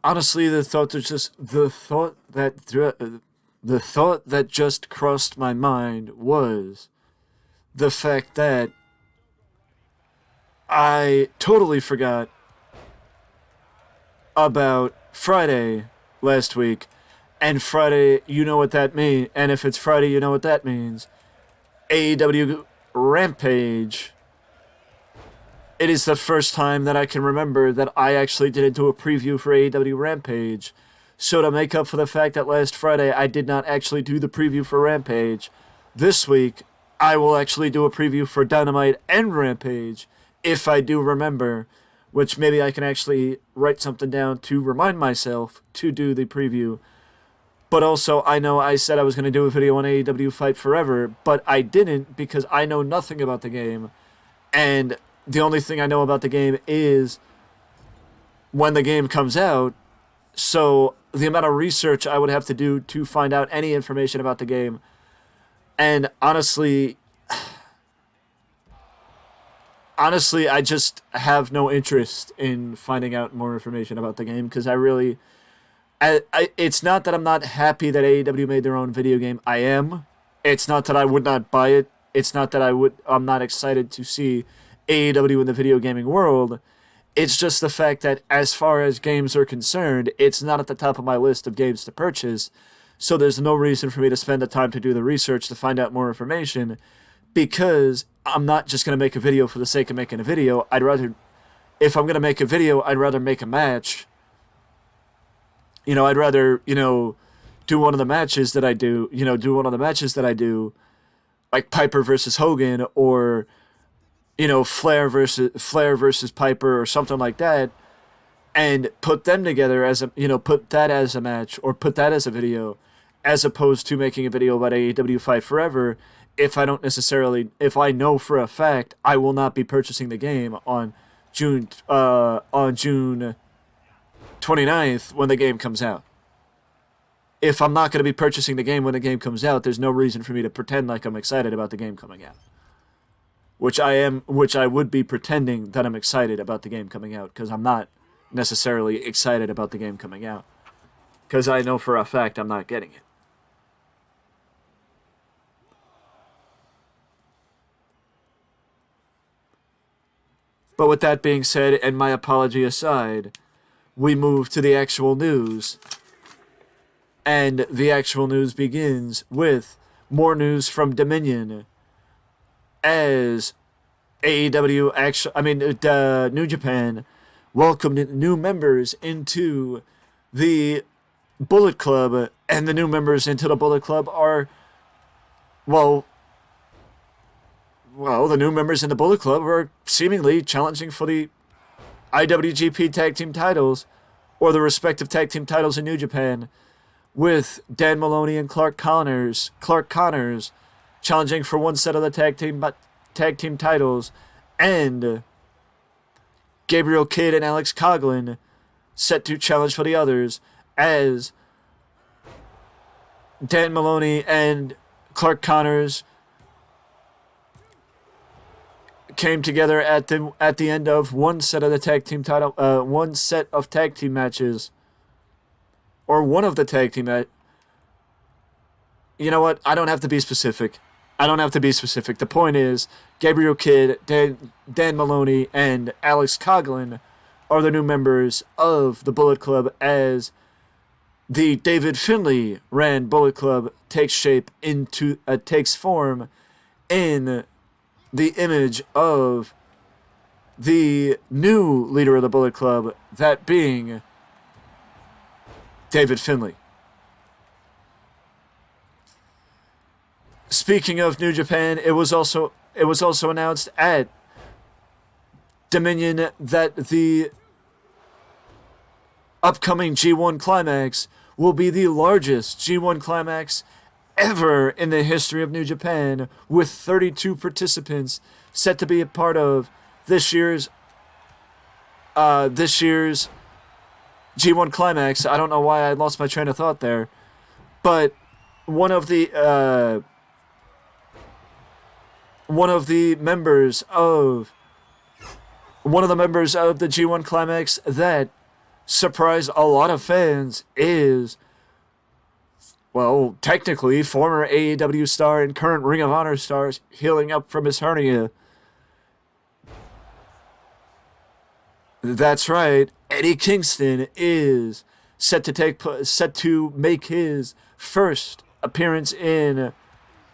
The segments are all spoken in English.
honestly, the thought that just crossed my mind was the fact that I totally forgot about Friday last week, and Friday, you know what that means, and if it's Friday, you know what that means. AEW Rampage. It is the first time that I can remember that I actually didn't do a preview for AEW Rampage. So to make up for the fact that last Friday I did not actually do the preview for Rampage, this week I will actually do a preview for Dynamite and Rampage, if I do remember, which maybe I can actually write something down to remind myself to do the preview. But also, I know I said I was going to do a video on AEW Fight Forever, but I didn't because I know nothing about the game, and the only thing I know about the game is when the game comes out, so the amount of research I would have to do to find out any information about the game, and honestly, I just have no interest in finding out more information about the game, because it's not that I'm not happy that AEW made their own video game. I am. It's not that I would not buy it. It's not that I'm not excited to see AEW in the video gaming world. It's just the fact that as far as games are concerned, it's not at the top of my list of games to purchase. So there's no reason for me to spend the time to do the research to find out more information, because I'm not just going to make a video for the sake of making a video. If I'm going to make a video, I'd rather make a match. I'd rather, do one of the matches that I do, like Piper versus Hogan, or, Flair versus Piper, or something like that, and put them together put that as a match, or put that as a video, as opposed to making a video about AEW Fight Forever, if I know for a fact I will not be purchasing the game on June 29th when the game comes out. If I'm not going to be purchasing the game when the game comes out, there's no reason for me to pretend like I'm excited about the game coming out. Which I would be pretending that I'm excited about the game coming out, because I'm not necessarily excited about the game coming out, because I know for a fact I'm not getting it. But with that being said, and my apology aside, we move to the actual news. And the actual news begins with more news from Dominion, as New Japan welcomed new members into the Bullet Club, and the new members into the Bullet Club are, the new members in the Bullet Club are seemingly challenging for the IWGP Tag Team titles, or the respective tag team titles in New Japan, with Dan Maloney and Clark Connors challenging for one set of the tag team titles, and Gabriel Kidd and Alex Coughlin set to challenge for the others, as Dan Maloney and Clark Connors came together at the end of one set of tag team matches, or one of the tag team You know what? I don't have to be specific. The point is, Gabriel Kidd, Dan Maloney, and Alex Coughlin are the new members of the Bullet Club, as the David Finlay ran Bullet Club takes form in the image of the new leader of the Bullet Club, that being David Finlay. Speaking of New Japan, it was also announced at Dominion that the upcoming G1 Climax will be the largest G1 Climax ever in the history of New Japan, with 32 participants set to be a part of this year's G1 Climax. I don't know why I lost my train of thought there, but one of the members of the G1 Climax that surprised a lot of fans is, well, technically, former AEW star and current Ring of Honor star healing up from his hernia. That's right. Eddie Kingston is set to make his first appearance in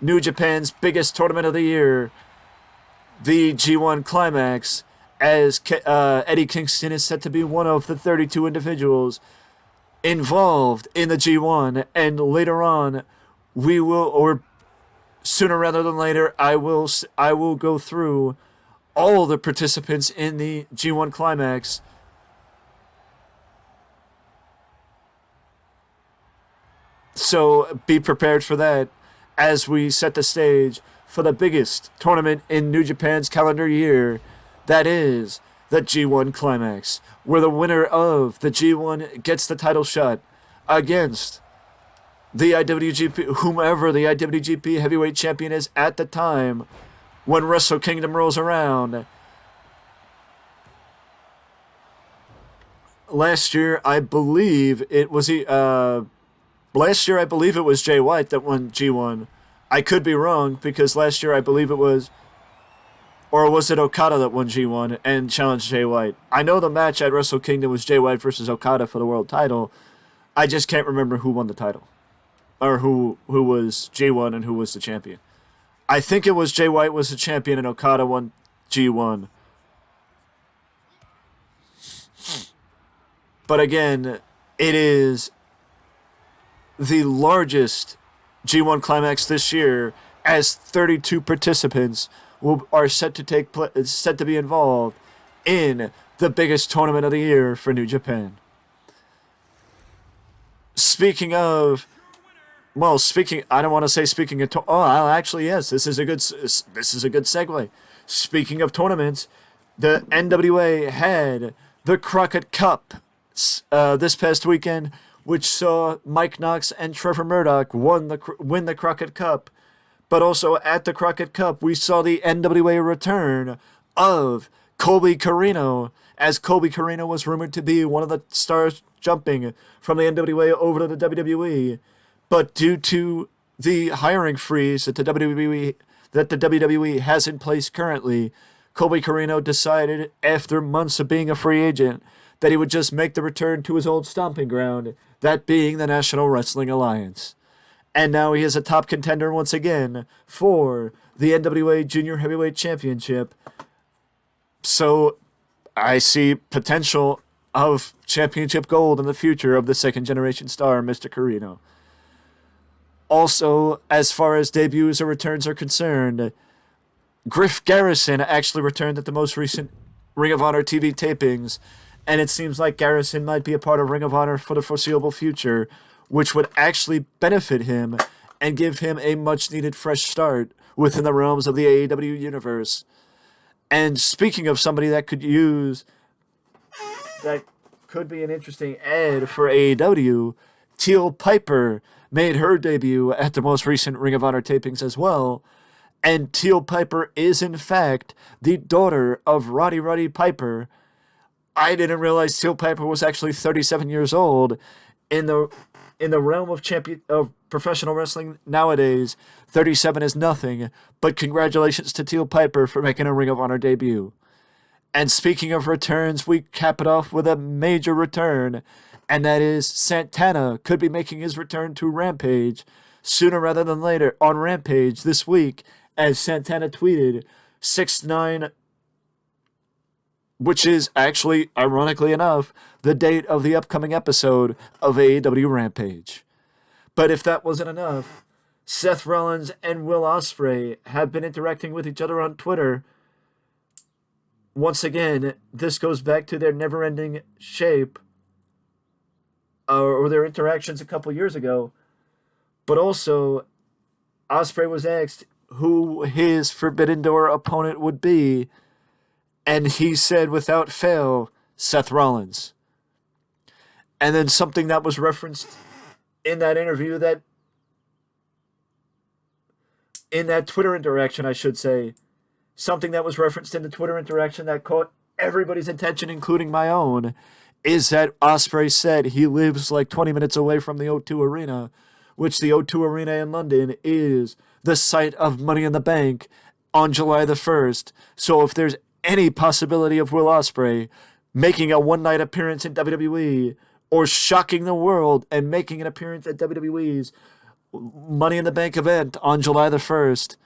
New Japan's biggest tournament of the year, the G1 Climax, as Eddie Kingston is set to be one of the 32 individuals involved in the G1, and later on, or sooner rather than later, I will go through all the participants in the G1 Climax. So be prepared for that as we set the stage for the biggest tournament in New Japan's calendar year. That is the G1 Climax, where the winner of the G1 gets the title shot against the IWGP, whomever the IWGP Heavyweight Champion is at the time when Wrestle Kingdom rolls around. Last year, I believe it was Jay White that won G1. I could be wrong, because last year I believe it was, or was it Okada that won G1 and challenged Jay White? I know the match at Wrestle Kingdom was Jay White versus Okada for the world title. I just can't remember who won the title, or who was G1 and who was the champion. I think it was Jay White was the champion and Okada won G1. But again, it is the largest G1 Climax this year, as 32 participants are set to be involved in the biggest tournament of the year for New Japan. I don't want to say speaking of actually, yes, this is a good segue. Speaking of tournaments, the NWA had the Crockett Cup this past weekend, which saw Mike Knox and Trevor Murdoch win the Crockett Cup. But also at the Crockett Cup, we saw the NWA return of Colby Corino, as Colby Corino was rumored to be one of the stars jumping from the NWA over to the WWE. But due to the hiring freeze that the WWE has in place currently, Colby Corino decided, after months of being a free agent, that he would just make the return to his old stomping ground, that being the National Wrestling Alliance. And now he is a top contender once again for the NWA Junior Heavyweight Championship. So I see potential of championship gold in the future of the second generation star, Mr. Corino. Also, as far as debuts or returns are concerned, Griff Garrison actually returned at the most recent Ring of Honor TV tapings, and it seems like Garrison might be a part of Ring of Honor for the foreseeable future, which would actually benefit him and give him a much-needed fresh start within the realms of the AEW universe. And speaking of somebody that could be an interesting ad for AEW, Teal Piper made her debut at the most recent Ring of Honor tapings as well. And Teal Piper is, in fact, the daughter of Roddy Piper. I didn't realize Teal Piper was actually 37 years old. In the realm of professional wrestling nowadays, 37 is nothing. But congratulations to Teal Piper for making a Ring of Honor debut. And speaking of returns, we cap it off with a major return, and that is Santana could be making his return to Rampage sooner rather than later on Rampage this week, as Santana tweeted 6/9, which is actually, ironically enough, the date of the upcoming episode of AEW Rampage. But if that wasn't enough, Seth Rollins and Will Ospreay have been interacting with each other on Twitter. Once again, this goes back to their never-ending shape, or their interactions a couple years ago. But also, Ospreay was asked who his Forbidden Door opponent would be, and he said without fail, Seth Rollins. And then something that was referenced in that interview, in that Twitter interaction, I should say, something that was referenced in the Twitter interaction that caught everybody's attention, including my own, is that Ospreay said he lives like 20 minutes away from the O2 Arena, which the O2 Arena in London is the site of Money in the Bank on July the 1st. So if there's any possibility of Will Ospreay making a one-night appearance in WWE or shocking the world and making an appearance at WWE's Money in the Bank event on July the 1st,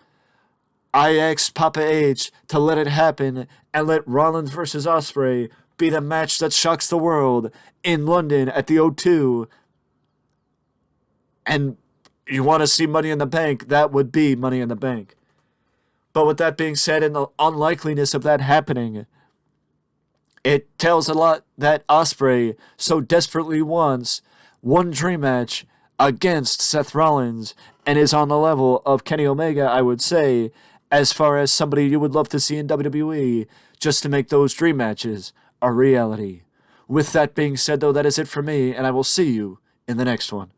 I asked Papa H to let it happen and let Rollins versus Ospreay be the match that shocks the world in London at the O2. And you want to see Money in the Bank, that would be Money in the Bank. But with that being said, and the unlikeliness of that happening, it tells a lot that Ospreay so desperately wants one dream match against Seth Rollins and is on the level of Kenny Omega, I would say, as far as somebody you would love to see in WWE just to make those dream matches a reality. With that being said, though, that is it for me, and I will see you in the next one.